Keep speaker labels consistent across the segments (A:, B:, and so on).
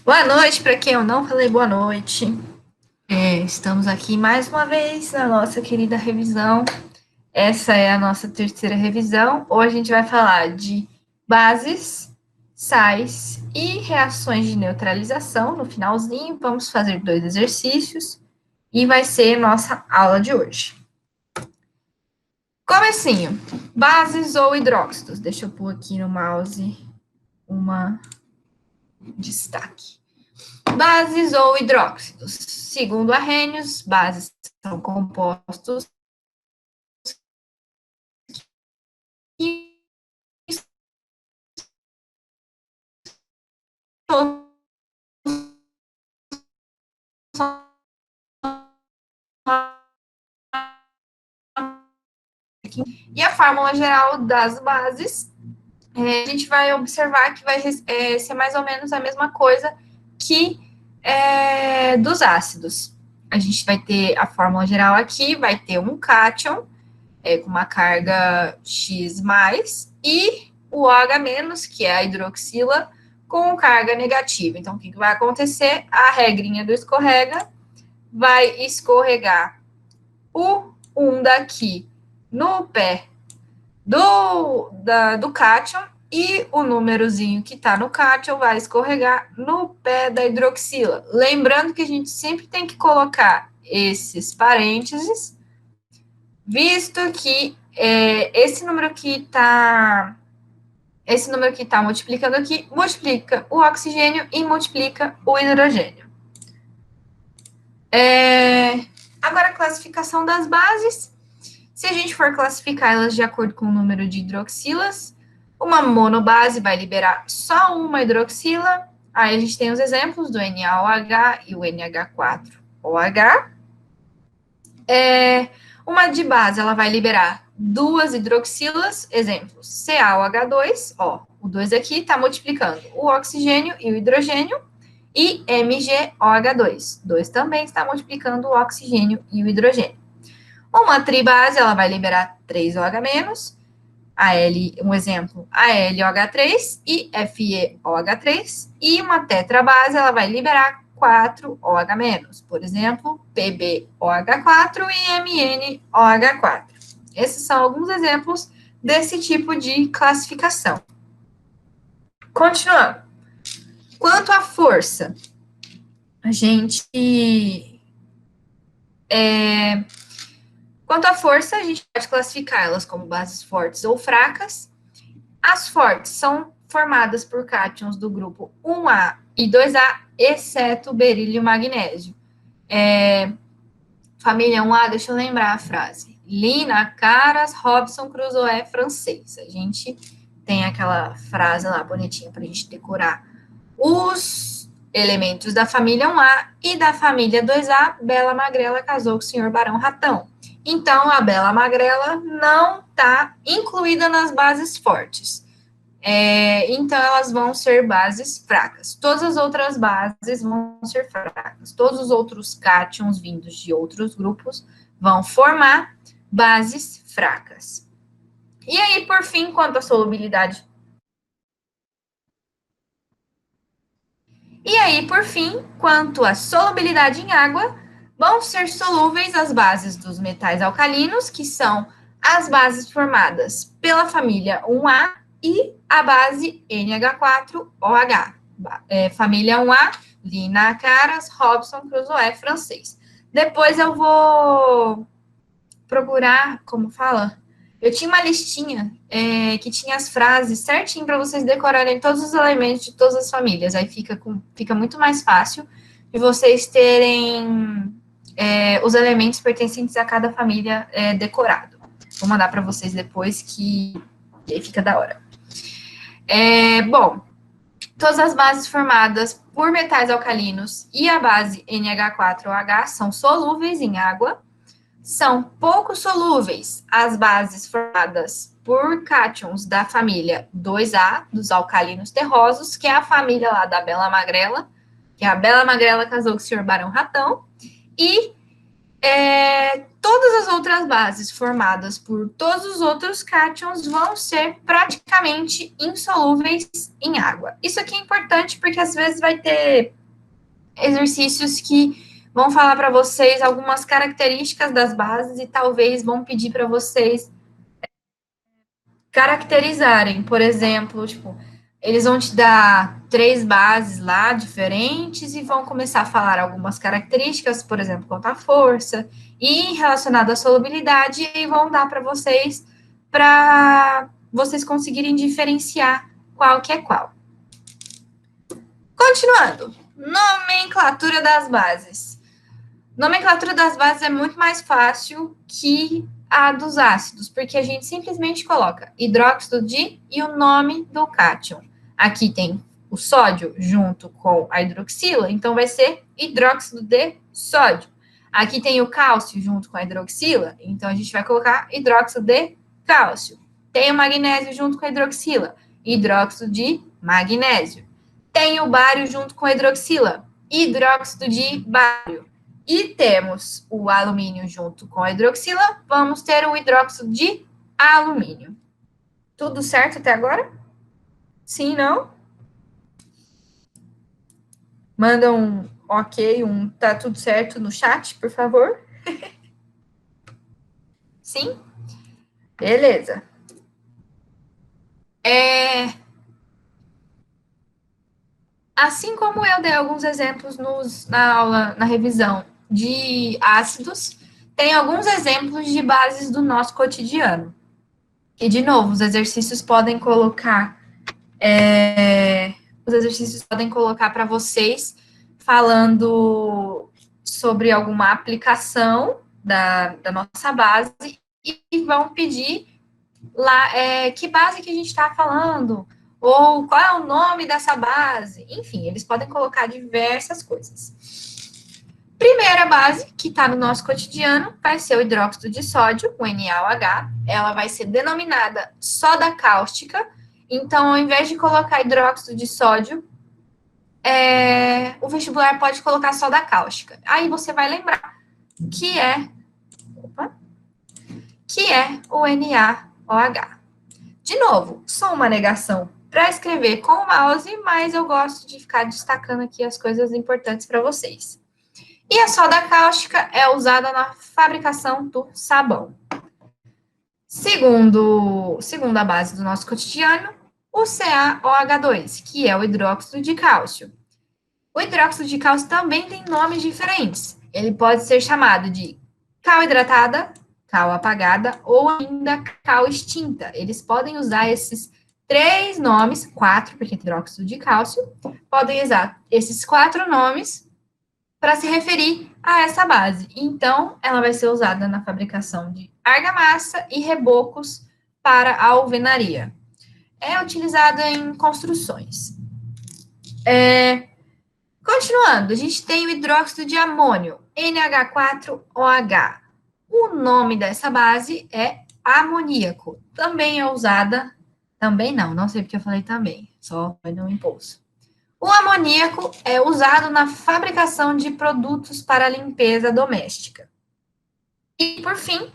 A: Boa noite para quem eu não falei boa noite. Estamos aqui mais uma vez na nossa querida revisão. Essa é a nossa terceira revisão. Hoje a gente vai falar de bases, sais e reações de neutralização. No finalzinho, vamos fazer 2 exercícios e vai ser nossa aula de hoje. Comecinho, bases ou hidróxidos. Deixa eu pôr aqui no mouse uma destaque. Bases ou hidróxidos. Segundo Arrhenius, bases são compostos que e a fórmula geral das bases, a gente vai observar que vai ser mais ou menos a mesma coisa que dos ácidos. A gente vai ter a fórmula geral aqui, vai ter um cátion com uma carga X+, e o OH-, que é a hidroxila, com carga negativa. Então, o que vai acontecer? A regrinha do escorrega vai escorregar o 1 daqui no pé do cátion e o númerozinho que está no cátion vai escorregar no pé da hidroxila. Lembrando que a gente sempre tem que colocar esses parênteses, visto que esse número que está multiplicando aqui, multiplica o oxigênio e multiplica o hidrogênio. Agora, a classificação das bases. Se a gente for classificar elas de acordo com o número de hidroxilas, uma monobase vai liberar só uma hidroxila. Aí a gente tem os exemplos do NaOH e o NH4OH. Uma dibase, ela vai liberar duas hidroxilas, exemplos, CaOH2, ó, o 2 aqui está multiplicando o oxigênio e o hidrogênio, e MgOH2, 2 também está multiplicando o oxigênio e o hidrogênio. Uma tribase, ela vai liberar 3 OH-, um exemplo, AlOH3 e FeOH3, e uma tetrabase, ela vai liberar 4 OH-, por exemplo, PbOH4 e MnOH4. Esses são alguns exemplos desse tipo de classificação. Continuando. Quanto à força, a gente pode classificar elas como bases fortes ou fracas. As fortes são formadas por cátions do grupo 1A e 2A, exceto berílio e magnésio. Família 1A, deixa eu lembrar a frase. Lina, Caras, Robson, Crusoe, francês. A gente tem aquela frase lá bonitinha para a gente decorar. Os elementos da família 1A e da família 2A, Bela Magrela casou com o senhor Barão Ratão. Então, a Bela Magrela não está incluída nas bases fortes. Então, elas vão ser bases fracas. Todas as outras bases vão ser fracas. Todos os outros cátions vindos de outros grupos vão formar bases fracas. E aí, por fim, quanto à solubilidade. E aí, por fim, quanto à solubilidade em água, vão ser solúveis as bases dos metais alcalinos, que são as bases formadas pela família 1A, e a base NH4OH. Família 1A, Lina, Caras, Robson, Crusoe, francês. Depois eu vou procurar, como fala? Eu tinha uma listinha que tinha as frases certinho para vocês decorarem todos os elementos de todas as famílias. Aí fica muito mais fácil de vocês terem os elementos pertencentes a cada família decorado. Vou mandar para vocês depois que aí fica da hora. Bom, todas as bases formadas por metais alcalinos e a base NH4OH são solúveis em água. São pouco solúveis as bases formadas por cátions da família 2A, dos alcalinos terrosos, que é a família lá da Bela Magrela, que a Bela Magrela casou com o senhor Barão Ratão, e todas as outras bases formadas por todos os outros cátions vão ser praticamente insolúveis em água. Isso aqui é importante porque às vezes vai ter exercícios que vão falar para vocês algumas características das bases e talvez vão pedir para vocês caracterizarem, por exemplo, tipo, eles vão te dar 3 bases lá diferentes e vão começar a falar algumas características, por exemplo, quanto à força e relacionado à solubilidade, e vão dar para vocês conseguirem diferenciar qual que é qual. Continuando, nomenclatura das bases. Nomenclatura das bases é muito mais fácil que a dos ácidos, porque a gente simplesmente coloca hidróxido de e o nome do cátion. Aqui tem o sódio junto com a hidroxila, então vai ser hidróxido de sódio. Aqui tem o cálcio junto com a hidroxila, então a gente vai colocar hidróxido de cálcio. Tem o magnésio junto com a hidroxila, hidróxido de magnésio. Tem o bário junto com a hidroxila, hidróxido de bário. E temos o alumínio junto com a hidroxila, vamos ter o hidróxido de alumínio. Tudo certo até agora? Sim, não? Manda um ok, um tá tudo certo no chat, por favor. Sim? Beleza. Assim como eu dei alguns exemplos na aula, na revisão de ácidos, tem alguns exemplos de bases do nosso cotidiano. E, de novo, os exercícios podem colocar para vocês falando sobre alguma aplicação da nossa base e vão pedir lá que base que a gente está falando, ou qual é o nome dessa base. Enfim, eles podem colocar diversas coisas. Primeira base, que está no nosso cotidiano, vai ser o hidróxido de sódio, o NaOH. Ela vai ser denominada soda cáustica. Então, ao invés de colocar hidróxido de sódio, o vestibular pode colocar soda cáustica. Aí você vai lembrar que é o NaOH. De novo, só uma negação para escrever com o mouse, mas eu gosto de ficar destacando aqui as coisas importantes para vocês. E a soda cáustica é usada na fabricação do sabão. Segunda base do nosso cotidiano, o CaOH2, que é o hidróxido de cálcio. O hidróxido de cálcio também tem nomes diferentes. Ele pode ser chamado de cal hidratada, cal apagada ou ainda cal extinta. Eles podem usar esses 3 nomes, 4, porque é hidróxido de cálcio, podem usar esses 4 nomes para se referir a essa base. Então, ela vai ser usada na fabricação de argamassa e rebocos para a alvenaria. É utilizada em construções. Continuando, a gente tem o hidróxido de amônio, NH4OH. O nome dessa base é amoníaco. Também é usada... Também não sei porque eu falei também, só foi no impulso. O amoníaco é usado na fabricação de produtos para limpeza doméstica. E, por fim,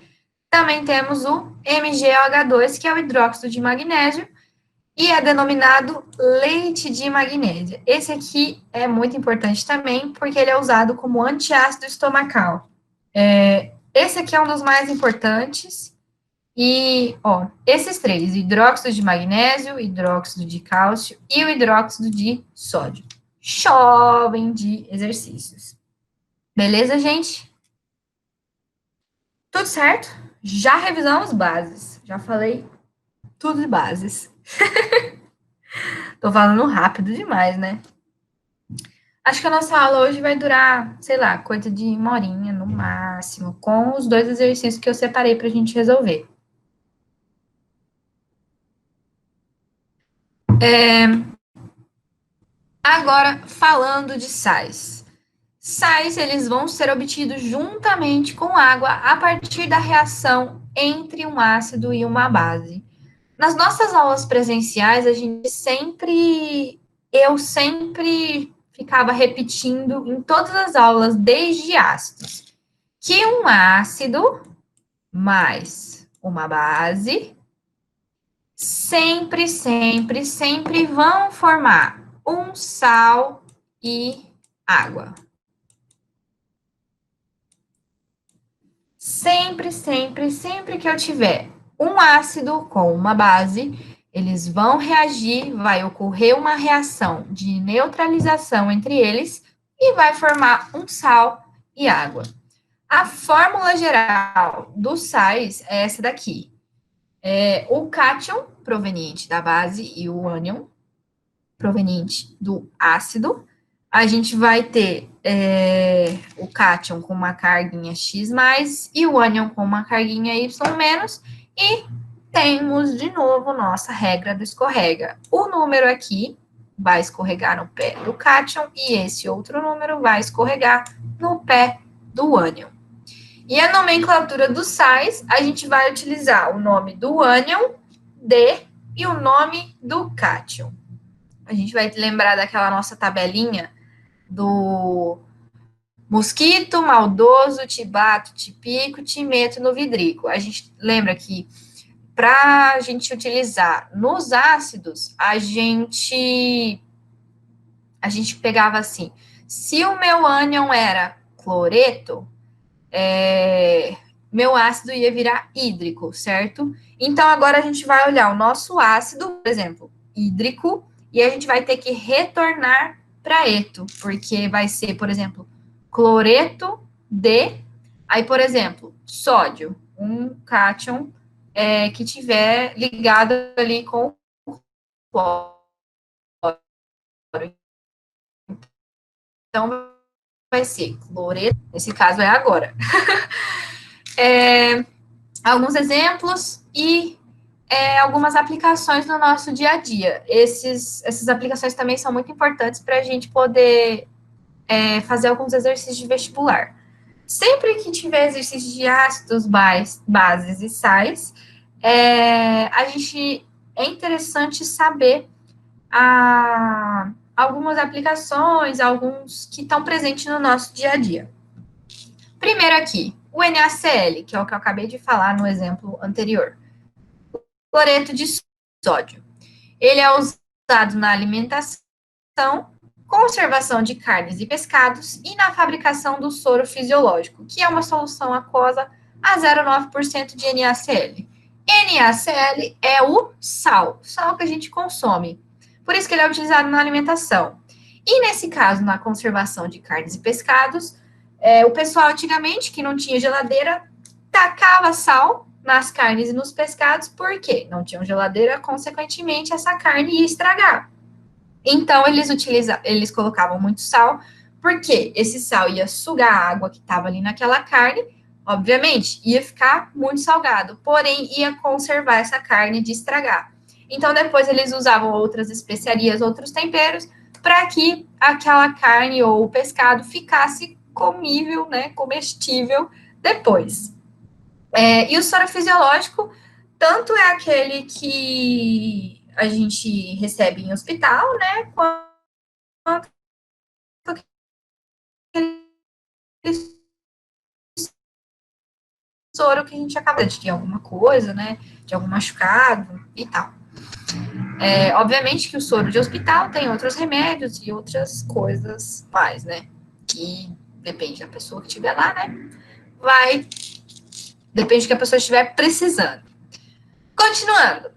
A: também temos o MgOH2, que é o hidróxido de magnésio, e é denominado leite de magnésio. Esse aqui é muito importante também, porque ele é usado como antiácido estomacal. Esse aqui é um dos mais importantes. E, esses 3, hidróxido de magnésio, hidróxido de cálcio e o hidróxido de sódio, chovem de exercícios. Beleza, gente? Tudo certo? Já revisamos bases. Já falei tudo de bases. Tô falando rápido demais, né? Acho que a nossa aula hoje vai durar, sei lá, coisa de 1 horinha no máximo, com os 2 exercícios que eu separei pra gente resolver. Agora, falando de sais. Sais, eles vão ser obtidos juntamente com água a partir da reação entre um ácido e uma base. Nas nossas aulas presenciais, eu sempre ficava repetindo em todas as aulas, desde ácidos, que um ácido mais uma base sempre vão formar um sal e água. Sempre, sempre, sempre que eu tiver um ácido com uma base, eles vão reagir, vai ocorrer uma reação de neutralização entre eles e vai formar um sal e água. A fórmula geral dos sais é essa daqui. É o cátion, proveniente da base, e o ânion, proveniente do ácido. A gente vai ter o cátion com uma carguinha X+, e o ânion com uma carguinha Y-, e temos, de novo, nossa regra do escorrega. O número aqui vai escorregar no pé do cátion, e esse outro número vai escorregar no pé do ânion. E a nomenclatura dos sais, a gente vai utilizar o nome do ânion, D, e o nome do cátion. A gente vai lembrar daquela nossa tabelinha do mosquito, maldoso, tibato, tipico, timeto no vidrico. A gente lembra que para a gente utilizar nos ácidos, a gente pegava assim, se o meu ânion era cloreto, meu ácido ia virar hídrico, certo? Então, agora a gente vai olhar o nosso ácido, por exemplo, hídrico, e a gente vai ter que retornar para eto, porque vai ser, por exemplo, cloreto de, aí, por exemplo, sódio, um cátion que tiver ligado ali com cloro. Então, vai ser cloreto, nesse caso é agora. Alguns exemplos e algumas aplicações no nosso dia a dia. Essas aplicações também são muito importantes para a gente poder fazer alguns exercícios de vestibular. Sempre que tiver exercício de ácidos, bases e sais, é interessante saber algumas aplicações, alguns que estão presentes no nosso dia a dia. Primeiro aqui, o NaCl, que é o que eu acabei de falar no exemplo anterior. Cloreto de sódio. Ele é usado na alimentação, conservação de carnes e pescados e na fabricação do soro fisiológico, que é uma solução aquosa a 0,9% de NaCl. NaCl é o sal que a gente consome. Por isso que ele é utilizado na alimentação. E nesse caso, na conservação de carnes e pescados, o pessoal antigamente, que não tinha geladeira, tacava sal nas carnes e nos pescados, porque não tinham geladeira, consequentemente, essa carne ia estragar. Então, eles colocavam muito sal, porque esse sal ia sugar a água que estava ali naquela carne, obviamente, ia ficar muito salgado, porém, ia conservar essa carne de estragar. Então, depois eles usavam outras especiarias, outros temperos, para que aquela carne ou o pescado ficasse comível, né, comestível depois. E o soro fisiológico, tanto é aquele que a gente recebe em hospital, né, quanto aquele soro que a gente acaba de alguma coisa, né, de algum machucado e tal. Obviamente que o soro de hospital tem outros remédios e outras coisas mais, né, que depende da pessoa que estiver lá, né, depende do que a pessoa estiver precisando. Continuando.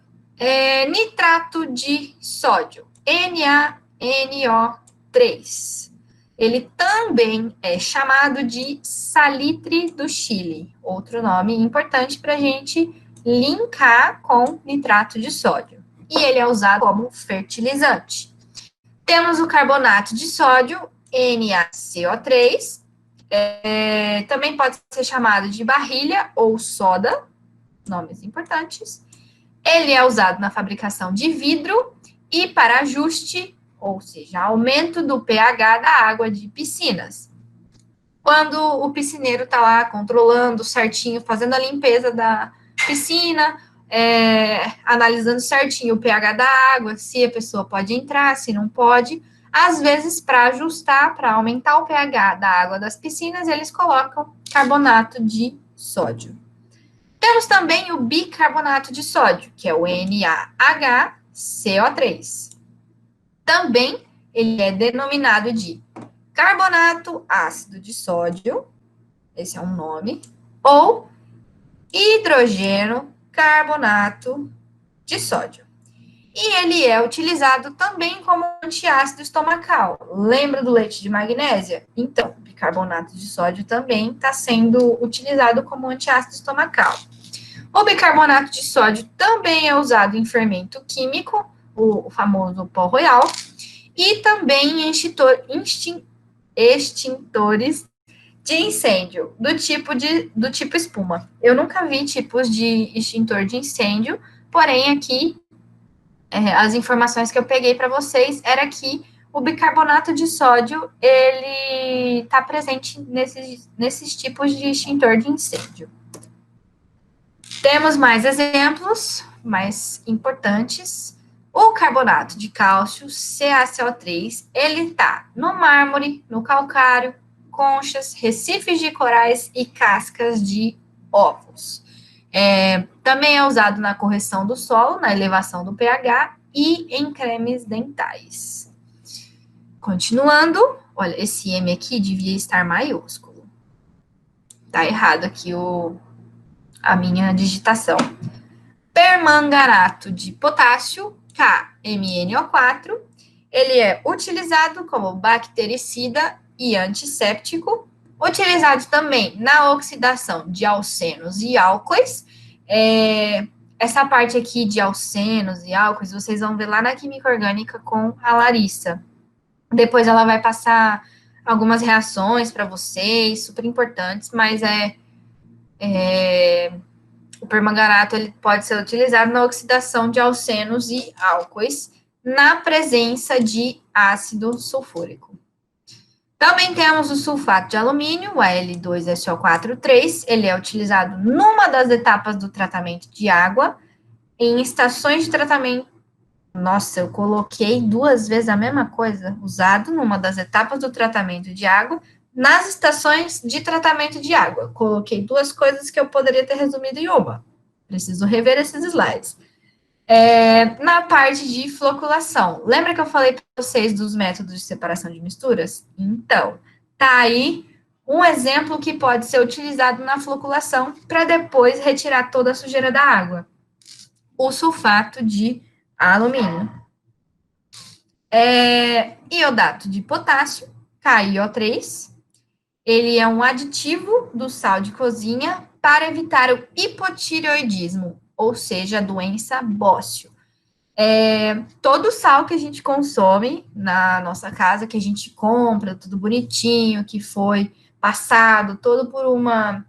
A: Nitrato de sódio, NaNO3. Ele também é chamado de salitre do Chile, outro nome importante para a gente linkar com nitrato de sódio. E ele é usado como fertilizante. Temos o carbonato de sódio, NaCO3, também pode ser chamado de barrilha ou soda, nomes importantes. Ele é usado na fabricação de vidro e para ajuste, ou seja, aumento do pH da água de piscinas. Quando o piscineiro está lá controlando certinho, fazendo a limpeza da piscina, analisando certinho o pH da água, se a pessoa pode entrar, se não pode. Às vezes, para ajustar, para aumentar o pH da água das piscinas, eles colocam carbonato de sódio. Temos também o bicarbonato de sódio, que é o NaHCO3. Também ele é denominado de carbonato ácido de sódio, esse é um nome, ou hidrogeno carbonato de sódio. E ele é utilizado também como antiácido estomacal. Lembra do leite de magnésia? Então, bicarbonato de sódio também está sendo utilizado como antiácido estomacal. O bicarbonato de sódio também é usado em fermento químico, o famoso pó royal, e também em extintores de incêndio do tipo espuma. Eu nunca vi tipos de extintor de incêndio, porém aqui as informações que eu peguei para vocês era que o bicarbonato de sódio ele está presente nesses tipos de extintor de incêndio. Temos mais exemplos, mais importantes. O carbonato de cálcio, CaCO3, ele está no mármore, no calcário, conchas, recifes de corais e cascas de ovos. Também é usado na correção do solo, na elevação do pH e em cremes dentais. Continuando, olha, esse M aqui devia estar maiúsculo. Tá errado aqui a minha digitação. Permanganato de potássio, KMnO4, ele é utilizado como bactericida e antisséptico, utilizado também na oxidação de alcenos e álcoois. Essa parte aqui de alcenos e álcoois, vocês vão ver lá na Química Orgânica com a Larissa. Depois ela vai passar algumas reações para vocês, super importantes, mas o permanganato ele pode ser utilizado na oxidação de alcenos e álcoois na presença de ácido sulfúrico. Também temos o sulfato de alumínio, o Al2SO4,3, ele é utilizado numa das etapas do tratamento de água, em estações de tratamento. Nossa, eu coloquei 2 vezes a mesma coisa, usado numa das etapas do tratamento de água, nas estações de tratamento de água. Coloquei 2 coisas que eu poderia ter resumido em uma. Preciso rever esses slides. Na parte de floculação, lembra que eu falei para vocês dos métodos de separação de misturas? Então, tá aí um exemplo que pode ser utilizado na floculação para depois retirar toda a sujeira da água. O sulfato de alumínio. Iodato de potássio, KiO3, ele é um aditivo do sal de cozinha para evitar o hipotireoidismo, ou seja, a doença bócio. Todo sal que a gente consome na nossa casa, que a gente compra, tudo bonitinho, que foi passado, todo por uma,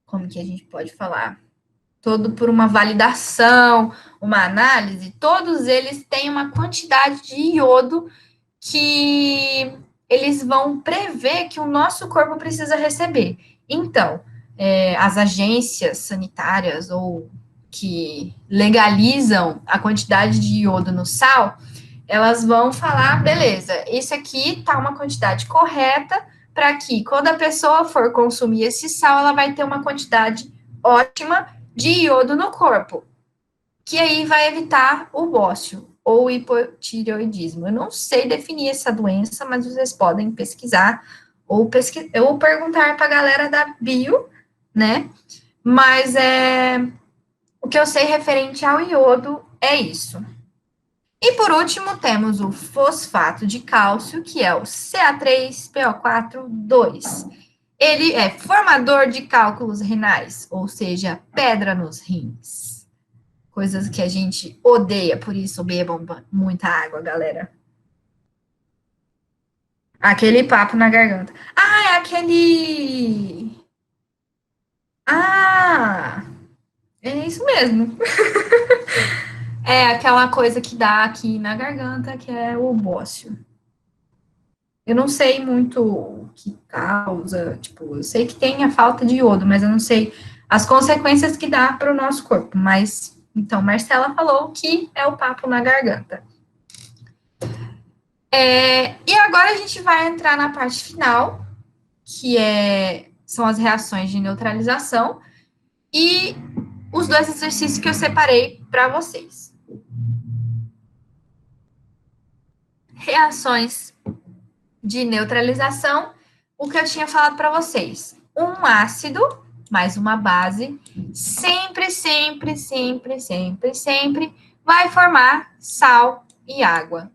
A: como que a gente pode falar? Todo por uma validação, uma análise, todos eles têm uma quantidade de iodo que eles vão prever que o nosso corpo precisa receber. Então, as agências sanitárias ou que legalizam a quantidade de iodo no sal, elas vão falar, beleza, isso aqui tá uma quantidade correta para que quando a pessoa for consumir esse sal, ela vai ter uma quantidade ótima de iodo no corpo, que aí vai evitar o bócio ou hipotireoidismo. Eu não sei definir essa doença, mas vocês podem pesquisar ou perguntar para a galera da bio, né? Mas o que eu sei referente ao iodo é isso. E por último, temos o fosfato de cálcio, que é o Ca3PO4,2. Ele é formador de cálculos renais, ou seja, pedra nos rins. Coisas que a gente odeia, por isso bebam muita água, galera. Aquele papo na garganta. É aquele. É isso mesmo. É aquela coisa que dá aqui na garganta, que é o bócio. Eu não sei muito o que causa, tipo, eu sei que tem a falta de iodo, mas eu não sei as consequências que dá para o nosso corpo. Mas, então, Marcela falou que é o papo na garganta. E agora a gente vai entrar na parte final, que são as reações de neutralização e os 2 exercícios que eu separei para vocês. Reações de neutralização, o que eu tinha falado para vocês. Um ácido mais uma base sempre, sempre, sempre, sempre, sempre vai formar sal e água.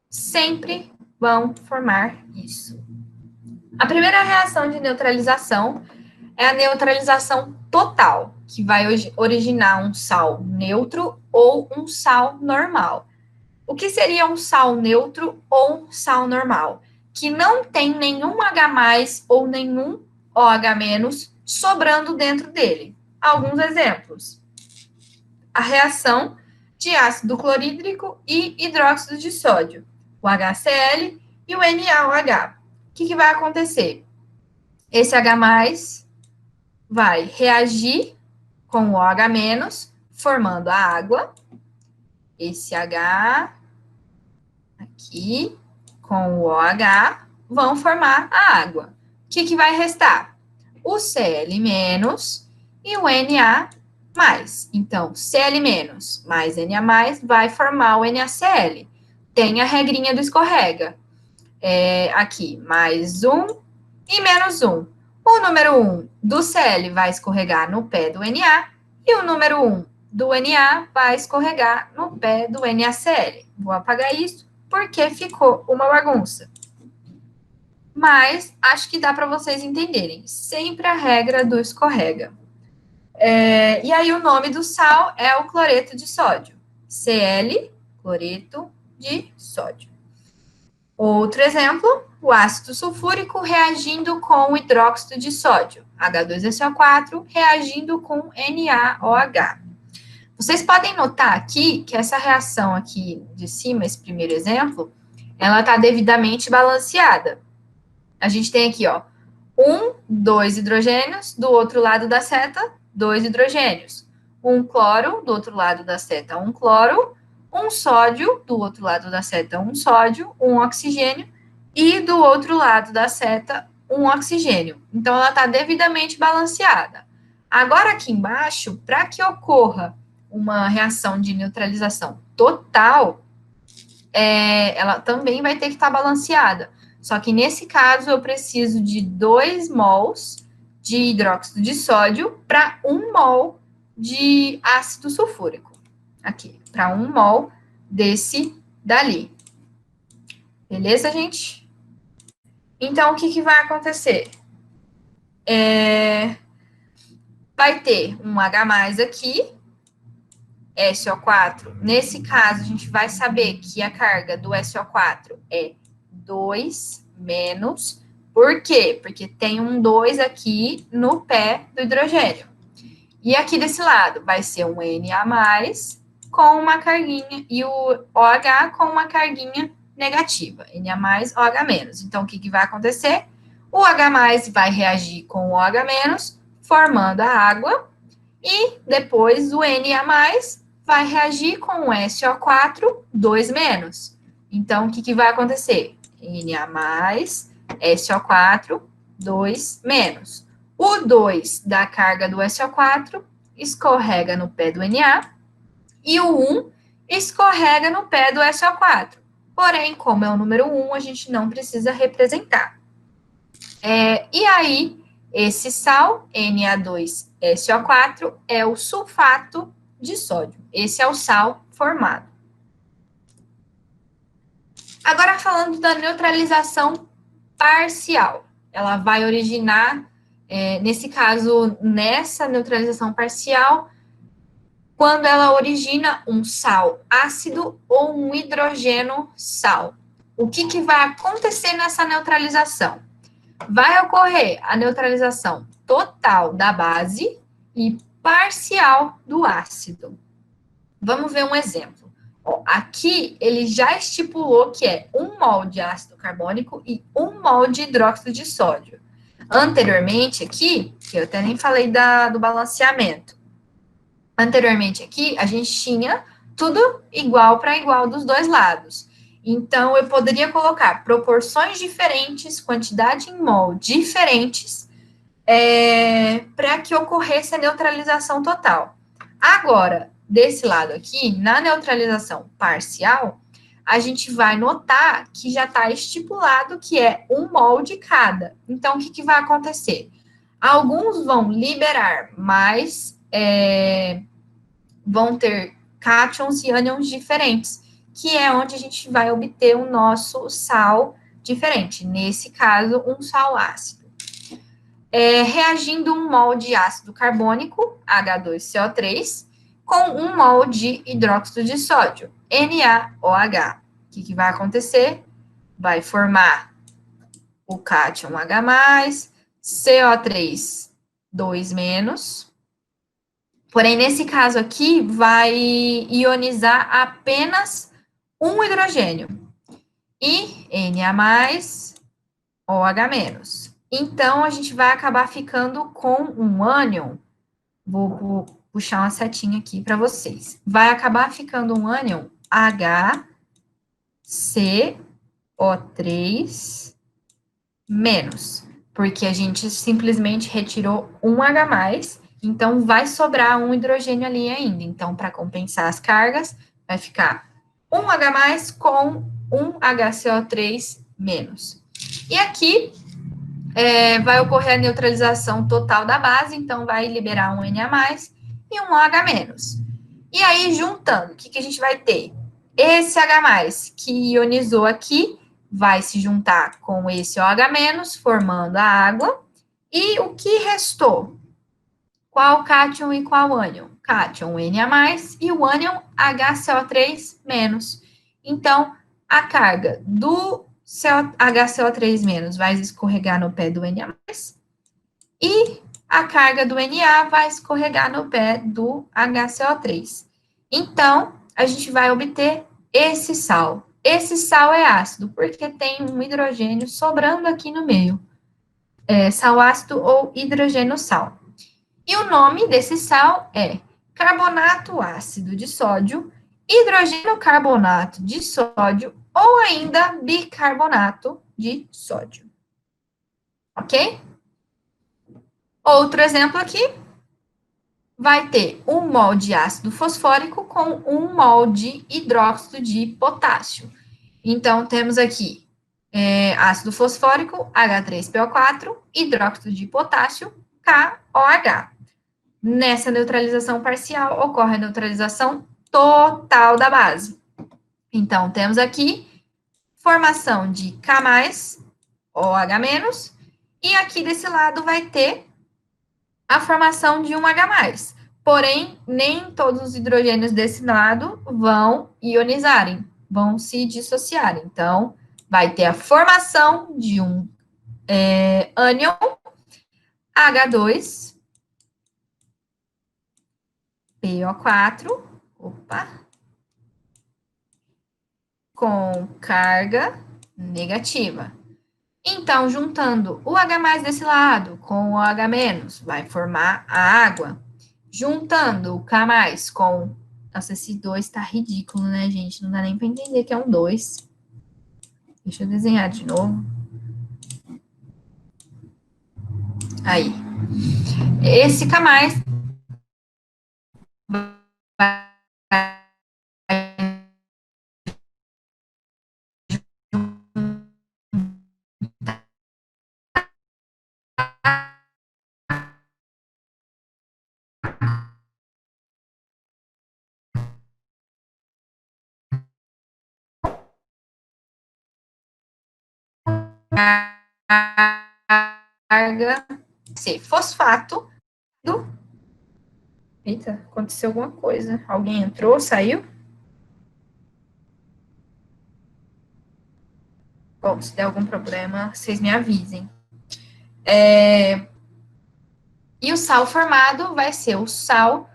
A: Sempre vão formar isso. A primeira reação de neutralização é a neutralização total, que vai originar um sal neutro ou um sal normal. O que seria um sal neutro ou um sal normal? Que não tem nenhum H+, ou nenhum OH- sobrando dentro dele. Alguns exemplos. A reação de ácido clorídrico e hidróxido de sódio, o HCl e o NaOH. O que vai acontecer? Esse H+, vai reagir com o OH-, formando a água. Esse H aqui com o OH vão formar a água. O que vai restar? O Cl- e o Na+. Então, Cl- mais Na+, vai formar o NaCl. Tem a regrinha do escorrega. Aqui, mais um e menos um. O número 1 do Cl vai escorregar no pé do Na e o número 1 do Na vai escorregar no pé do NaCl. Vou apagar isso porque ficou uma bagunça. Mas acho que dá para vocês entenderem. Sempre a regra do escorrega. E aí o nome do sal é o cloreto de sódio. Cl, cloreto de sódio. Outro exemplo, o ácido sulfúrico reagindo com o hidróxido de sódio, H2SO4, reagindo com NaOH. Vocês podem notar aqui que essa reação aqui de cima, esse primeiro exemplo, ela está devidamente balanceada. A gente tem aqui, ó, 2 hidrogênios, do outro lado da seta, 2 hidrogênios. Um cloro, do outro lado da seta, um cloro. Um sódio, do outro lado da seta, um sódio, um oxigênio, e do outro lado da seta, um oxigênio. Então, ela está devidamente balanceada. Agora, aqui embaixo, para que ocorra uma reação de neutralização total, ela também vai ter que estar balanceada. Só que, nesse caso, eu preciso de 2 mols de hidróxido de sódio para 1 mol de ácido sulfúrico. Aqui, para 1 mol desse dali. Beleza, gente? Então, o que vai acontecer? Vai ter um H+ aqui, SO4. Nesse caso, a gente vai saber que a carga do SO4 é 2 menos. Por quê? Porque tem um 2 aqui no pé do hidrogênio. E aqui desse lado vai ser um Na+, com uma carguinha, e o OH com uma carguinha negativa, Na+, OH-. Então, o que vai acontecer? O H+ vai reagir com o OH-, formando a água, e depois o Na+, vai reagir com o SO4, 2-. Então, o que vai acontecer? Na+, SO4, 2-. O 2 da carga do SO4 escorrega no pé do Na, e o 1 escorrega no pé do SO4. Porém, como é o número 1, a gente não precisa representar. E aí, esse sal, Na2SO4, é o sulfato de sódio. Esse é o sal formado. Agora, falando da neutralização parcial. Ela vai originar, nesse caso, nessa neutralização parcial, quando ela origina um sal ácido ou um hidrogênio sal. O que vai acontecer nessa neutralização? Vai ocorrer a neutralização total da base e parcial do ácido. Vamos ver um exemplo. Aqui, ele já estipulou que é 1 mol de ácido carbônico e 1 mol de hidróxido de sódio. Anteriormente, aqui, que eu até nem falei do balanceamento, anteriormente aqui, a gente tinha tudo igual para igual dos dois lados. Então, eu poderia colocar proporções diferentes, quantidade em mol diferentes, para que ocorresse a neutralização total. Agora, desse lado aqui, na neutralização parcial, a gente vai notar que já está estipulado que é 1 mol de cada. Então, o que vai acontecer? Alguns vão liberar mais, vão ter cátions e ânions diferentes, que é onde a gente vai obter o nosso sal diferente. Nesse caso, um sal ácido. Reagindo 1 mol de ácido carbônico, H2CO3, com 1 mol de hidróxido de sódio, NaOH. O que vai acontecer? Vai formar o cátion H+, CO3, 2-. Porém, nesse caso aqui, vai ionizar apenas um hidrogênio. E Na+, OH-. Então, a gente vai acabar ficando com um ânion. Vou puxar uma setinha aqui para vocês. Vai acabar ficando um ânion HCO3-, porque a gente simplesmente retirou um H+, então vai sobrar um hidrogênio ali ainda. Então, para compensar as cargas, vai ficar um H+ com um HCO3-. E aqui vai ocorrer a neutralização total da base, então vai liberar um Na+ e um OH-. E aí, juntando, o que a gente vai ter? Esse H+, que ionizou aqui, vai se juntar com esse OH-, formando a água. E o que restou? Qual cátion e qual ânion? Cátion Na+, e o ânion HCO3-. Então, a carga do HCO3- vai escorregar no pé do Na+, e a carga do Na vai escorregar no pé do HCO3. Então, a gente vai obter esse sal. Esse sal é ácido, porque tem um hidrogênio sobrando aqui no meio. Sal ácido ou hidrogênio sal. E o nome desse sal é carbonato ácido de sódio, hidrogênio carbonato de sódio ou ainda bicarbonato de sódio. Ok? Outro exemplo aqui, vai ter 1 mol de ácido fosfórico com 1 mol de hidróxido de potássio. Então, temos aqui ácido fosfórico, H3PO4, hidróxido de potássio, KOH. Nessa neutralização parcial, ocorre a neutralização total da base. Então, temos aqui formação de K+, OH-, e aqui desse lado vai ter a formação de um H+. Porém, nem todos os hidrogênios desse lado vão ionizarem, vão se dissociar. Então, vai ter a formação de um ânion H2 PO4, com carga negativa. Então, juntando o H+ desse lado com o OH-, vai formar a água. Juntando o K+ com... Nossa, esse 2 tá ridículo, né, gente? Não dá nem para entender que é um 2. Deixa eu desenhar de novo. Aí. Esse K+ vai carga ser fosfato do... Eita, aconteceu alguma coisa. Alguém entrou, saiu? Bom, se der algum problema, vocês me avisem. E o sal formado vai ser o sal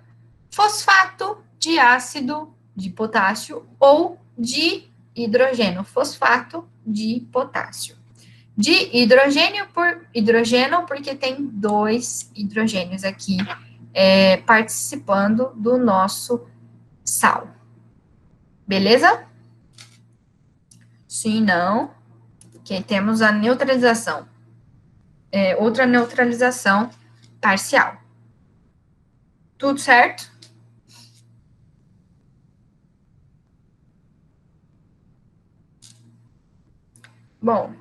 A: fosfato de ácido de potássio ou de hidrogênio, fosfato de potássio. De hidrogênio por hidrogênio, porque tem 2 hidrogênios aqui participando do nosso sal. Beleza? Sim, não. Ok, temos a neutralização. Outra neutralização parcial. Tudo certo? Bom,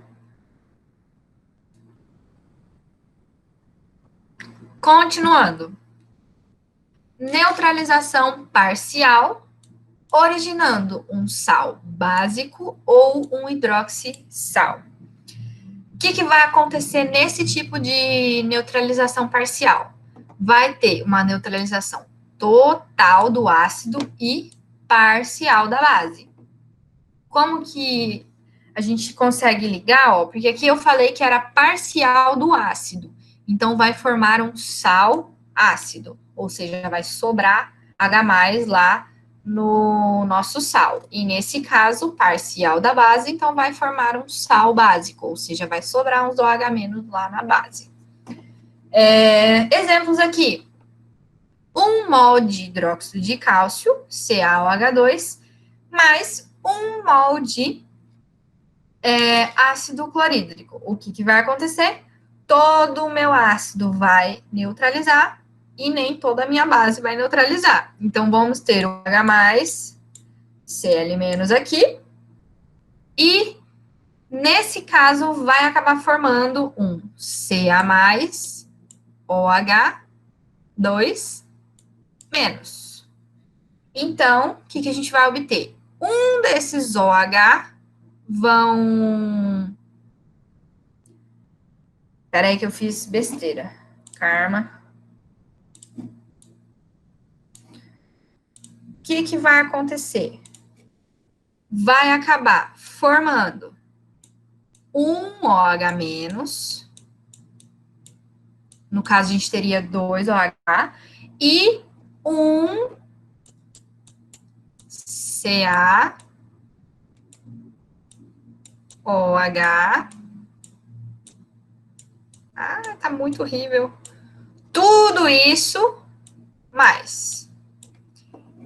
A: continuando. Neutralização parcial, originando um sal básico ou um hidroxissal. O que vai acontecer nesse tipo de neutralização parcial? Vai ter uma neutralização total do ácido e parcial da base. Como que a gente consegue ligar? Ó, porque aqui eu falei que era parcial do ácido. Então, vai formar um sal ácido, ou seja, vai sobrar H+, lá no nosso sal. E nesse caso, parcial da base, então vai formar um sal básico, ou seja, vai sobrar uns OH- lá na base. Exemplos aqui. 1 mol de hidróxido de cálcio, CaOH2, mais 1 mol de ácido clorídrico. O que vai acontecer? Todo o meu ácido vai neutralizar e nem toda a minha base vai neutralizar. Então, vamos ter o H+, Cl- aqui, e nesse caso vai acabar formando um Ca+, OH2-. Então, o que a gente vai obter? Um desses OH vão... Peraí que eu fiz besteira. Karma. O que vai acontecer? Vai acabar formando um OH-, no caso a gente teria 2 OH, e um CaOH. Tá muito horrível. Tudo isso mais,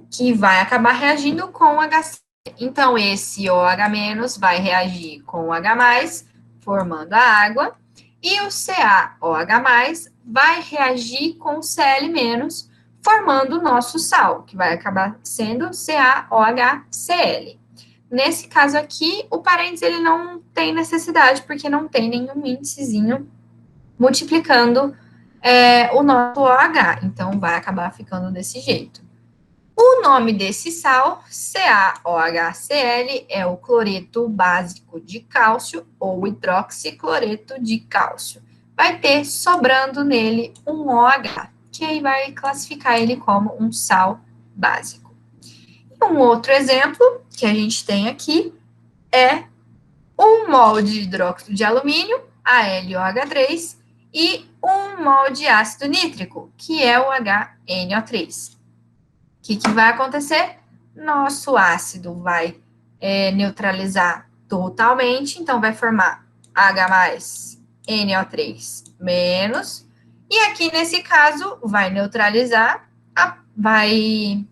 A: que vai acabar reagindo com o HC. Então, esse OH- vai reagir com o H+, formando a água, e o CaOH+, vai reagir com o Cl-, formando o nosso sal, que vai acabar sendo CaOHCl. Nesse caso aqui, o parênteses ele não tem necessidade, porque não tem nenhum índicezinho multiplicando o nosso OH, então vai acabar ficando desse jeito. O nome desse sal, CaOHCl, é o cloreto básico de cálcio ou hidroxicloreto de cálcio. Vai ter sobrando nele um OH, que aí vai classificar ele como um sal básico. Um outro exemplo que a gente tem aqui é 1 mol de hidróxido de alumínio, AlOH3, e 1 mol de ácido nítrico, que é o HNO3. O que vai acontecer? Nosso ácido vai neutralizar totalmente, então vai formar H+, NO3-, e aqui nesse caso vai neutralizar, vai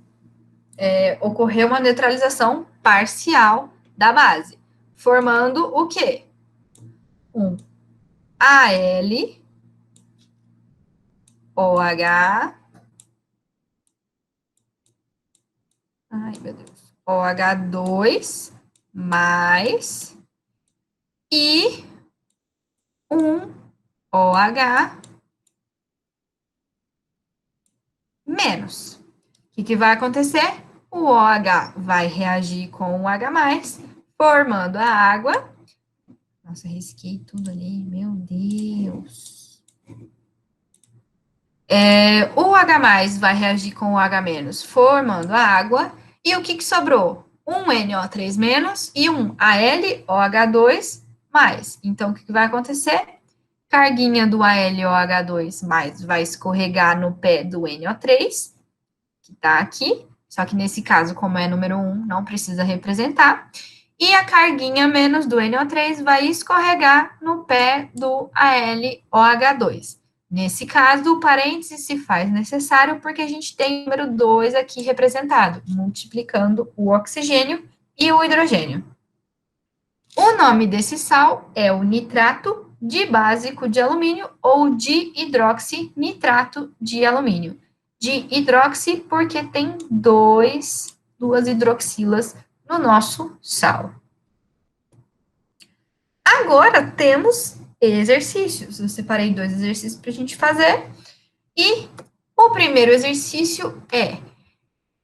A: ocorrer uma neutralização parcial da base, formando o quê? Um AlOH, ai meu Deus, OH2 mais e um OH menos. O que vai acontecer? O OH vai reagir com o H+, formando a água. Nossa, risquei tudo ali, meu Deus. O H+, vai reagir com o H-, formando a água. E o que sobrou? Um NO3- e um AlOH2+. Então, o que vai acontecer? Carguinha do AlOH2+ vai escorregar no pé do NO3, que está aqui. Só que nesse caso, como é número 1, não precisa representar. E a carguinha menos do NO3 vai escorregar no pé do AlOH2. Nesse caso, o parêntese se faz necessário porque a gente tem o número 2 aqui representado, multiplicando o oxigênio e o hidrogênio. O nome desse sal é o nitrato dibásico de alumínio ou dihidroxinitrato de alumínio. De hidroxi porque tem duas hidroxilas no nosso sal. Agora temos exercícios. Eu separei 2 exercícios para a gente fazer. E o primeiro exercício é: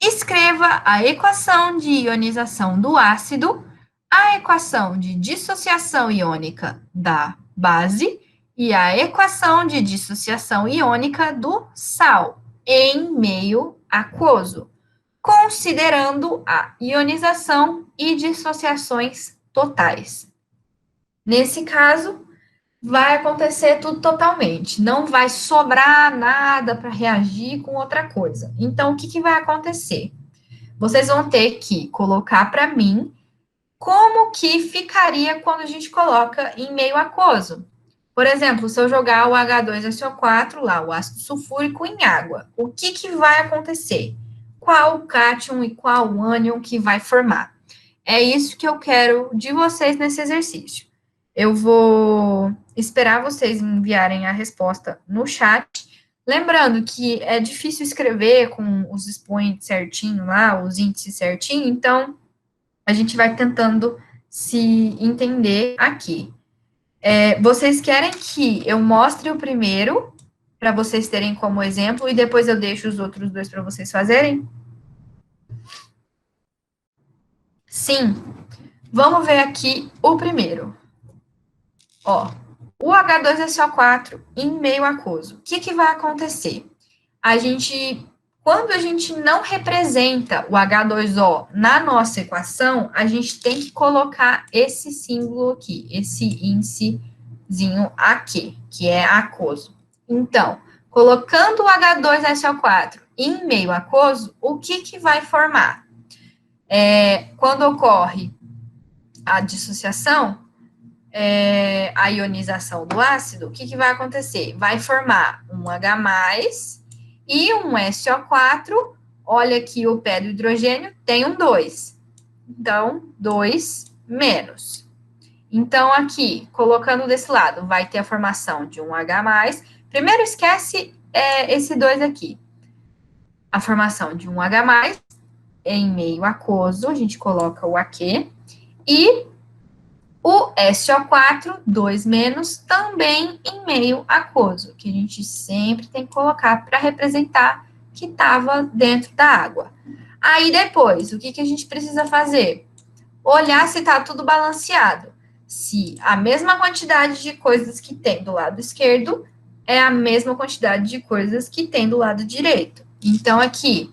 A: escreva a equação de ionização do ácido, a equação de dissociação iônica da base e a equação de dissociação iônica do sal em meio aquoso, considerando a ionização e dissociações totais. Nesse caso, vai acontecer tudo totalmente, não vai sobrar nada para reagir com outra coisa. Então, o que vai acontecer? Vocês vão ter que colocar para mim como que ficaria quando a gente coloca em meio aquoso. Por exemplo, se eu jogar o H2SO4 lá, o ácido sulfúrico, em água, o que vai acontecer? Qual o cátion e qual o ânion que vai formar? É isso que eu quero de vocês nesse exercício. Eu vou esperar vocês me enviarem a resposta no chat. Lembrando que é difícil escrever com os expoentes certinho lá, os índices certinho, então a gente vai tentando se entender aqui. Vocês querem que eu mostre o primeiro, para vocês terem como exemplo, e depois eu deixo os outros 2 para vocês fazerem? Sim. Vamos ver aqui o primeiro. Ó, o H2SO4 em meio aquoso. O que vai acontecer? Quando a gente não representa o H2O na nossa equação, a gente tem que colocar esse símbolo aqui, esse índicezinho aqui, que é aquoso. Então, colocando o H2SO4 em meio aquoso, o que vai formar? Quando ocorre a dissociação, a ionização do ácido, o que vai acontecer? Vai formar um H+, e um SO4, olha aqui o pé do hidrogênio, tem um 2. Então, 2 menos. Então, aqui, colocando desse lado, vai ter a formação de um H+. Primeiro, esquece esse 2 aqui. A formação de um H+, em meio aquoso, a gente coloca o aqui, e o SO4, 2 menos, também em meio aquoso, que a gente sempre tem que colocar para representar que estava dentro da água. Aí depois, o que a gente precisa fazer? Olhar se está tudo balanceado. Se a mesma quantidade de coisas que tem do lado esquerdo é a mesma quantidade de coisas que tem do lado direito. Então, aqui,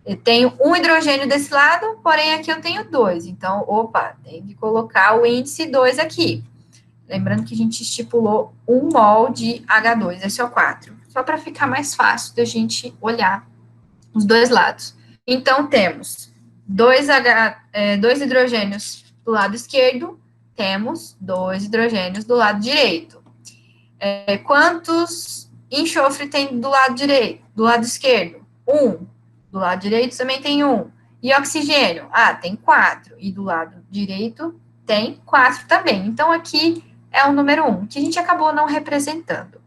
A: eu tenho um hidrogênio desse lado, porém aqui eu tenho 2. Então, opa, tem que colocar o índice 2 aqui. Lembrando que a gente estipulou 1 mol de H2SO4, só para ficar mais fácil da gente olhar os dois lados. Então, temos 2 hidrogênios do lado esquerdo, temos 2 hidrogênios do lado direito. Quantos enxofre tem do lado direito, do lado esquerdo? 1. Do lado direito também tem 1. E oxigênio? Tem 4. E do lado direito tem 4 também. Então, aqui é o número 1, que a gente acabou não representando.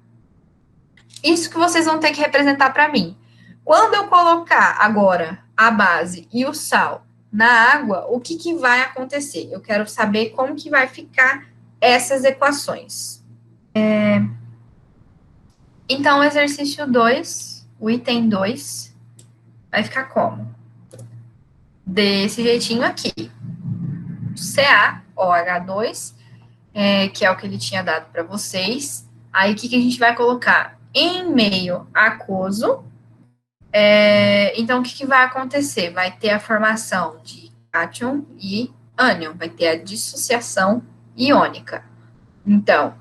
A: Isso que vocês vão ter que representar para mim. Quando eu colocar agora a base e o sal na água, o que vai acontecer? Eu quero saber como que vai ficar essas equações. Então, o exercício 2, o item 2, vai ficar como? Desse jeitinho aqui. CaOH2, que é o que ele tinha dado para vocês. Aí, o que a gente vai colocar? Em meio aquoso. Então, o que vai acontecer? Vai ter a formação de cátion e ânion. Vai ter a dissociação iônica. Então,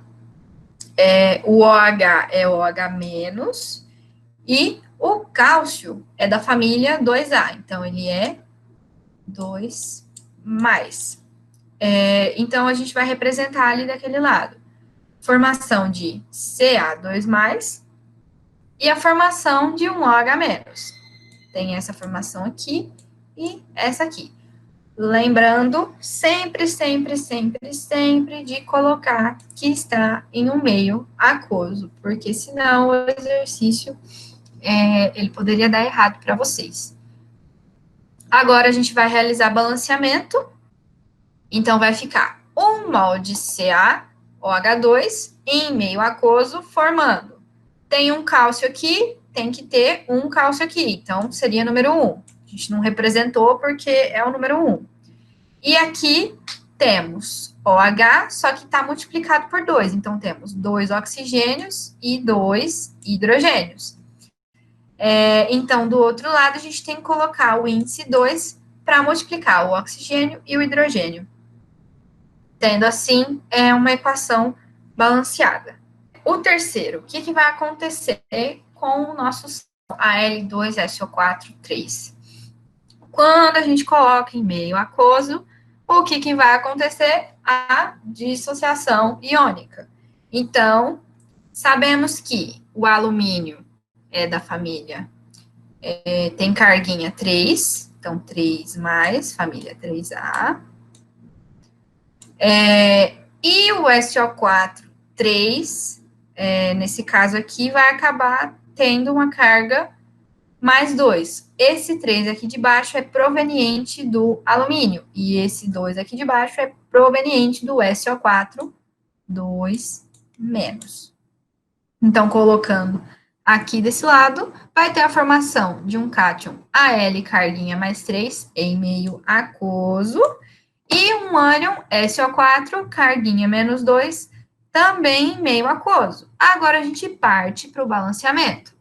A: o OH é OH-, e o cálcio é da família 2A. Então, ele é 2+. Então, a gente vai representar ali daquele lado. Formação de Ca2+, e a formação de um OH-. Tem essa formação aqui e essa aqui. Lembrando sempre, sempre, sempre, sempre de colocar que está em um meio aquoso, porque senão o exercício ele poderia dar errado para vocês. Agora a gente vai realizar balanceamento, então vai ficar 1 mol de CaOH2 em meio aquoso, formando. Tem um cálcio aqui, tem que ter um cálcio aqui. Então, seria número 1. A gente não representou porque é o número 1. E aqui temos OH, só que está multiplicado por 2. Então, temos 2 oxigênios e 2 hidrogênios. Então, do outro lado, a gente tem que colocar o índice 2 para multiplicar o oxigênio e o hidrogênio. Tendo assim, uma equação balanceada. O terceiro, o que vai acontecer com o nosso Al2SO4 3? Quando a gente coloca em meio aquoso, o que vai acontecer? A dissociação iônica. Então, sabemos que o alumínio é da família, tem carguinha 3, então 3 mais, família 3A. E o SO4, 3, nesse caso aqui, vai acabar tendo uma carga mais 2. Esse 3 aqui de baixo é proveniente do alumínio, e esse 2 aqui de baixo é proveniente do SO4, 2 menos. Então, colocando aqui desse lado, vai ter a formação de um cátion Al carguinha mais 3 em meio aquoso, e um ânion SO4 carguinha menos 2 também em meio aquoso. Agora, a gente parte para o balanceamento.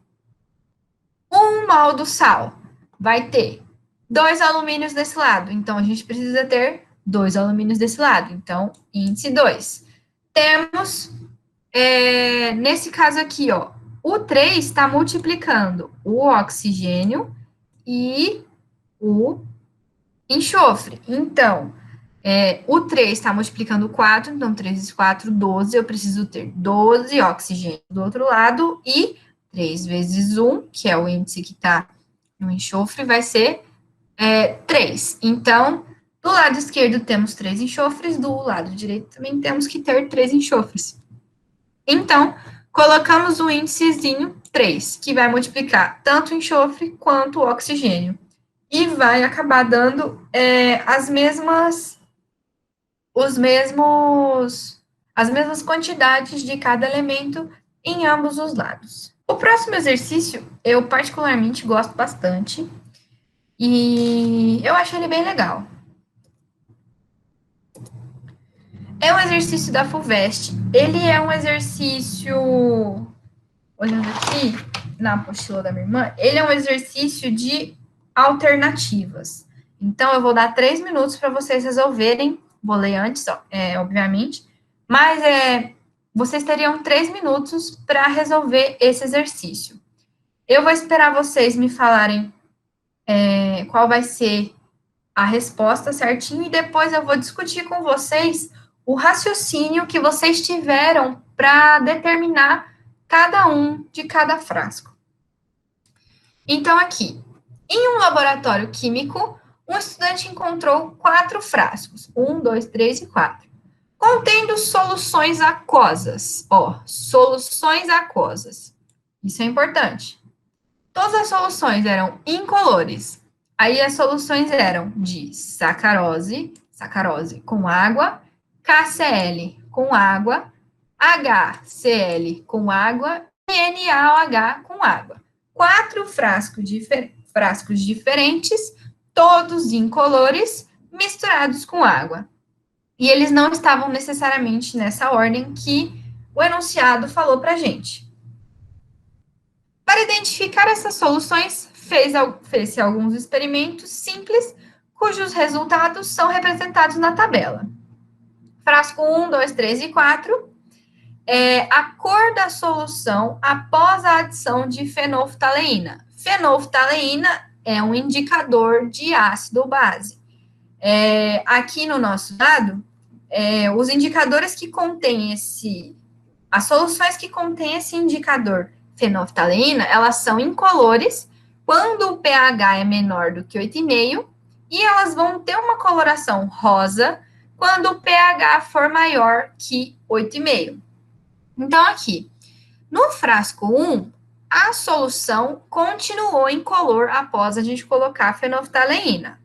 A: 1 mol do sal vai ter 2 alumínios desse lado, então a gente precisa ter 2 alumínios desse lado, então índice 2. Temos, nesse caso aqui, ó, o 3 está multiplicando o oxigênio e o enxofre. Então, o 3 está multiplicando o 4, então 3 vezes 4, 12, eu preciso ter 12 oxigênio do outro lado, e 3 vezes 1, que é o índice que está no enxofre, vai ser 3. Então, do lado esquerdo temos 3 enxofres, do lado direito também temos que ter 3 enxofres. Então, colocamos o índicezinho 3, que vai multiplicar tanto o enxofre quanto o oxigênio. E vai acabar dando as mesmas quantidades de cada elemento em ambos os lados. O próximo exercício, eu particularmente gosto bastante, e eu acho ele bem legal. É um exercício da FUVEST. Ele é um exercício, olhando aqui na apostila da minha irmã, ele é um exercício de alternativas. Então, eu vou dar 3 minutos para vocês resolverem. Vou ler antes, obviamente. Mas vocês teriam 3 minutos para resolver esse exercício. Eu vou esperar vocês me falarem qual vai ser a resposta certinho, e depois eu vou discutir com vocês o raciocínio que vocês tiveram para determinar cada um de cada frasco. Então, aqui, em um laboratório químico, um estudante encontrou 4 frascos, 1, 2, 3 e 4, contendo soluções aquosas. Soluções aquosas. Isso é importante. Todas as soluções eram incolores. Aí as soluções eram de sacarose com água, KCl com água, HCl com água e NaOH com água. 4 frascos diferentes, todos incolores, misturados com água. E eles não estavam necessariamente nessa ordem que o enunciado falou para a gente. Para identificar essas soluções, fez-se alguns experimentos simples, cujos resultados são representados na tabela. Frasco 1, 2, 3 e 4, a cor da solução após a adição de fenolftaleína. Fenolftaleína é um indicador de ácido-base. Aqui no nosso lado, os indicadores que contêm as soluções que contêm esse indicador fenolftaleína, elas são incolores quando o pH é menor do que 8,5, e elas vão ter uma coloração rosa quando o pH for maior que 8,5. Então, aqui, no frasco 1, a solução continuou incolor após a gente colocar a fenolftaleína.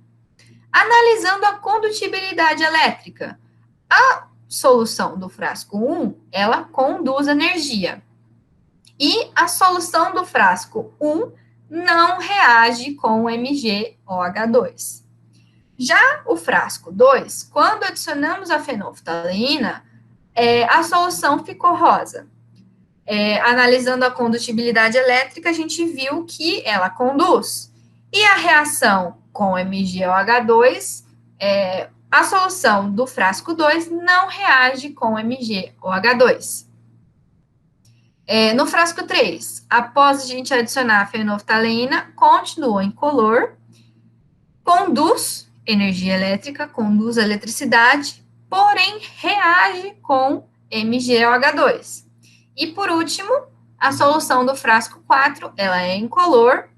A: Analisando a condutibilidade elétrica, Solução do frasco 1, ela conduz energia. E a solução do frasco 1 não reage com o MgOH2. Já o frasco 2, quando adicionamos a fenolftaleína, a solução ficou rosa. Analisando a condutibilidade elétrica, a gente viu que ela conduz. E a reação com MgOH2, a solução do frasco 2 não reage com MgOH2. No frasco 3, após a gente adicionar a fenolftaleína, continua incolor, conduz energia elétrica, conduz eletricidade, porém reage com MgOH2. E por último, a solução do frasco 4, ela é incolor,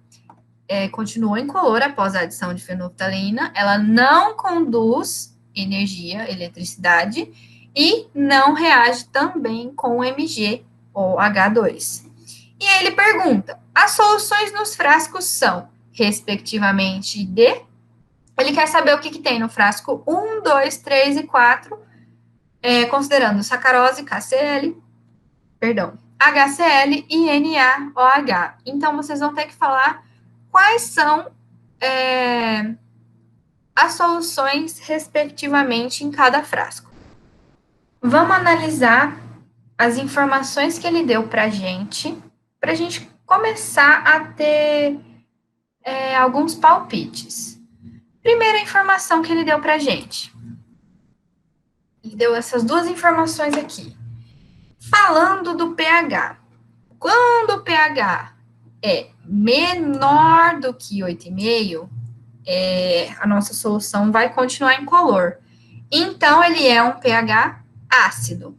A: continua incolor após a adição de fenolftaleína, ela não conduz energia, eletricidade, e não reage também com MgOH2. E aí ele pergunta, as soluções nos frascos são, respectivamente, de... Ele quer saber o que tem no frasco 1, 2, 3 e 4, considerando sacarose, HCl e NaOH. Então, vocês vão ter que falar quais são as soluções, respectivamente, em cada frasco. Vamos analisar as informações que ele deu para a gente começar a ter alguns palpites. Primeira informação que ele deu para a gente. Ele deu essas duas informações aqui. Falando do pH. Quando o pH é menor do que 8,5, a nossa solução vai continuar incolor. Então, ele é um pH ácido.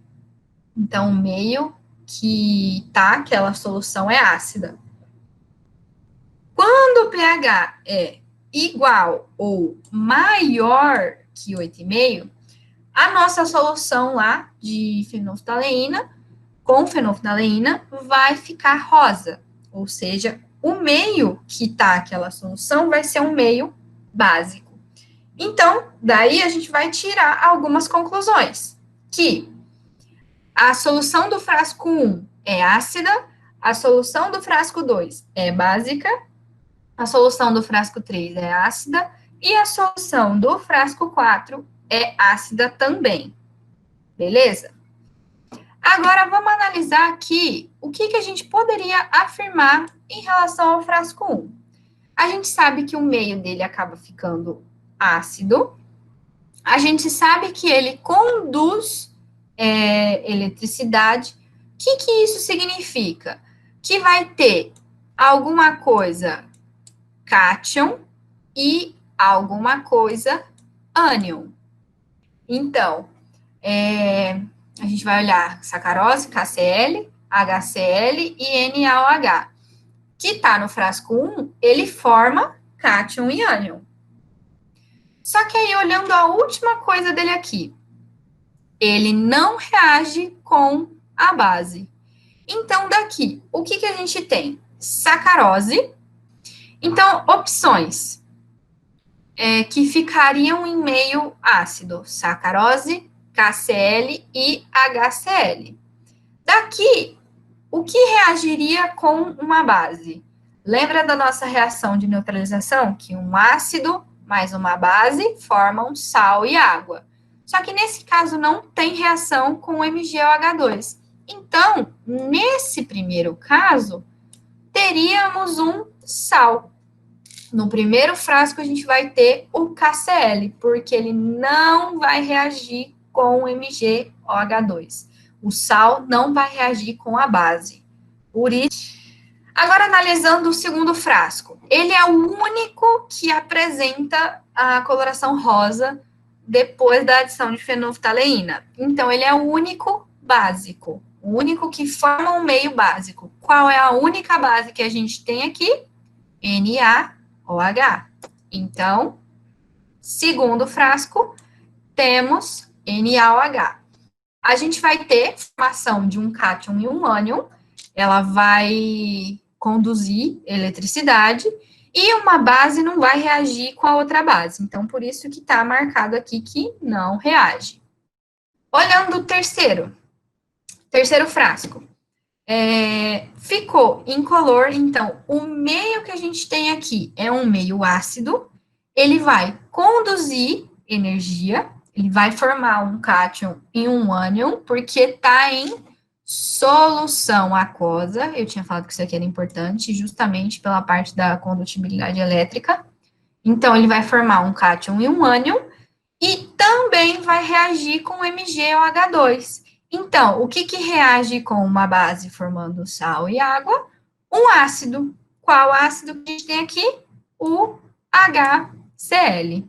A: Então, o meio que aquela solução é ácida. Quando o pH é igual ou maior que 8,5, a nossa solução lá de fenolftaleína, com fenolftaleína, vai ficar rosa. Ou seja, o meio que aquela solução vai ser um meio básico. Então, daí a gente vai tirar algumas conclusões. Que a solução do frasco 1 é ácida, a solução do frasco 2 é básica, a solução do frasco 3 é ácida, e a solução do frasco 4 é ácida também. Beleza? Agora, vamos analisar aqui o que a gente poderia afirmar em relação ao frasco 1. A gente sabe que o meio dele acaba ficando ácido, a gente sabe que ele conduz eletricidade. O que isso significa? Que vai ter alguma coisa cátion e alguma coisa ânion. Então, a gente vai olhar sacarose, KCl, HCl e NaOH. Que está no frasco 1, ele forma cátion e ânion. Só que aí, olhando a última coisa dele aqui, ele não reage com a base. Então, daqui, o que a gente tem? Sacarose. Então, opções que ficariam em meio ácido. Sacarose, KCl e HCl. Daqui, o que reagiria com uma base? Lembra da nossa reação de neutralização? Que um ácido mais uma base formam sal e água. Só que nesse caso não tem reação com o MgOH2. Então, nesse primeiro caso, teríamos um sal. No primeiro frasco, a gente vai ter o KCl, porque ele não vai reagir com o MgOH2. O sal não vai reagir com a base. Por isso. Agora, analisando o segundo frasco. Ele é o único que apresenta a coloração rosa depois da adição de fenolftaleína. Então, ele é o único básico. O único que forma um meio básico. Qual é a única base que a gente tem aqui? NaOH. Então, segundo frasco, temos NaOH. A gente vai ter formação de um cátion e um ânion. Ela vai conduzir eletricidade e uma base não vai reagir com a outra base. Então, por isso que está marcado aqui que não reage. Olhando o terceiro frasco, ficou incolor, então, o meio que a gente tem aqui é um meio ácido, ele vai conduzir energia, ele vai formar um cátion e um ânion, porque está em solução aquosa. Eu tinha falado que isso aqui era importante, justamente pela parte da condutibilidade elétrica. Então, ele vai formar um cátion e um ânion, e também vai reagir com MgOH2. Então, o que reage com uma base formando sal e água? Um ácido. Qual ácido que a gente tem aqui? O HCl.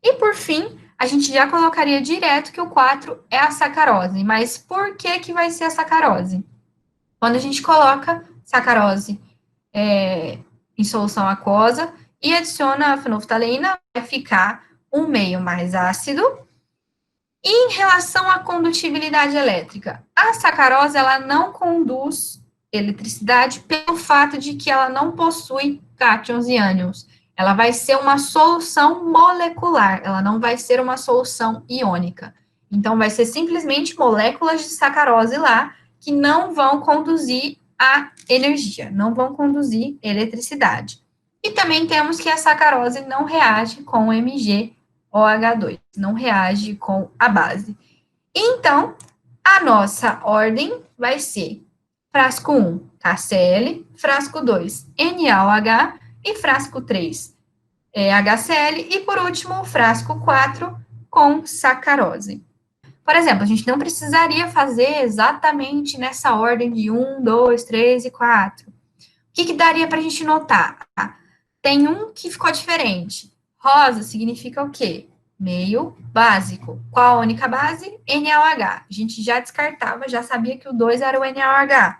A: E, por fim, a gente já colocaria direto que o 4 é a sacarose. Mas por que vai ser a sacarose? Quando a gente coloca sacarose em solução aquosa e adiciona a fenolftaleína, vai ficar um meio mais ácido. E em relação à condutibilidade elétrica, a sacarose ela não conduz eletricidade pelo fato de que ela não possui cátions e ânions. Ela vai ser uma solução molecular, ela não vai ser uma solução iônica. Então, vai ser simplesmente moléculas de sacarose lá que não vão conduzir a energia, não vão conduzir eletricidade. E também temos que a sacarose não reage com o MgOH2, não reage com a base. Então, a nossa ordem vai ser frasco 1, KCl, frasco 2, NaOH e frasco 3, HCl, e por último, o frasco 4 com sacarose. Por exemplo, a gente não precisaria fazer exatamente nessa ordem de 1, 2, 3 e 4. O que daria para a gente notar? Tem um que ficou diferente. Rosa significa o quê? Meio básico. Qual a única base? NaOH. A gente já descartava, já sabia que o 2 era o NaOH.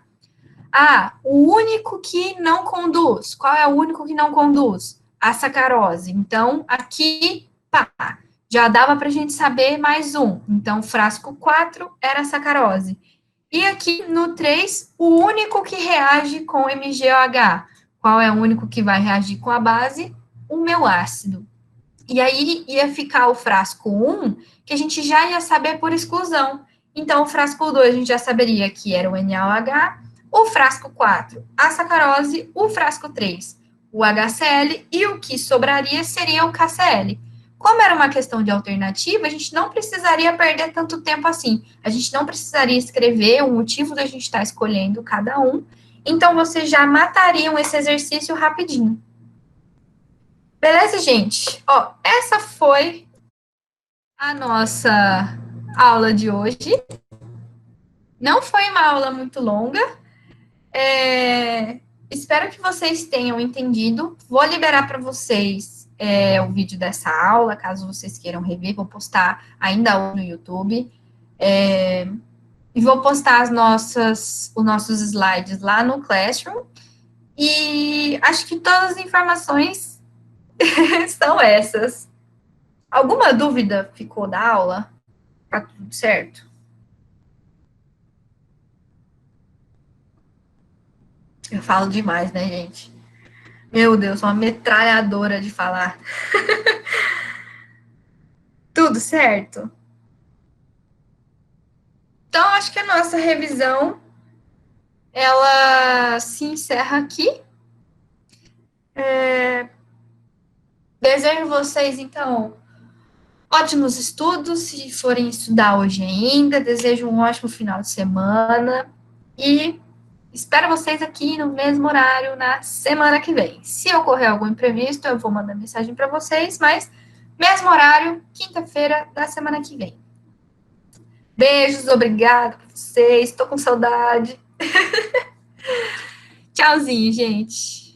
A: O único que não conduz. Qual é o único que não conduz? A sacarose. Então, aqui, já dava para a gente saber mais um. Então, frasco 4 era a sacarose. E aqui no 3, o único que reage com MgOH. Qual é o único que vai reagir com a base? O meu ácido. E aí ia ficar o frasco 1, que a gente já ia saber por exclusão. Então, o frasco 2 a gente já saberia que era o NaOH, o frasco 4, a sacarose, o frasco 3, o HCl, e o que sobraria seria o KCl. Como era uma questão de alternativa, a gente não precisaria perder tanto tempo assim. A gente não precisaria escrever o motivo da gente estar escolhendo cada um. Então, vocês já matariam esse exercício rapidinho. Beleza, gente? Essa foi a nossa aula de hoje. Não foi uma aula muito longa. Espero que vocês tenham entendido. Vou liberar para vocês o vídeo dessa aula, caso vocês queiram rever. Vou postar ainda hoje no YouTube. E vou postar os nossos slides lá no Classroom. E acho que todas as informações são essas. Alguma dúvida ficou da aula? Tá tudo certo? Eu falo demais, né, gente? Meu Deus, uma metralhadora de falar. Tudo certo? Então, acho que a nossa revisão, ela se encerra aqui. Desejo vocês, então, ótimos estudos, se forem estudar hoje ainda. Desejo um ótimo final de semana. E espero vocês aqui no mesmo horário na semana que vem. Se ocorrer algum imprevisto, eu vou mandar mensagem para vocês, mas mesmo horário, quinta-feira da semana que vem. Beijos, obrigada por vocês. Estou com saudade. Tchauzinho, gente.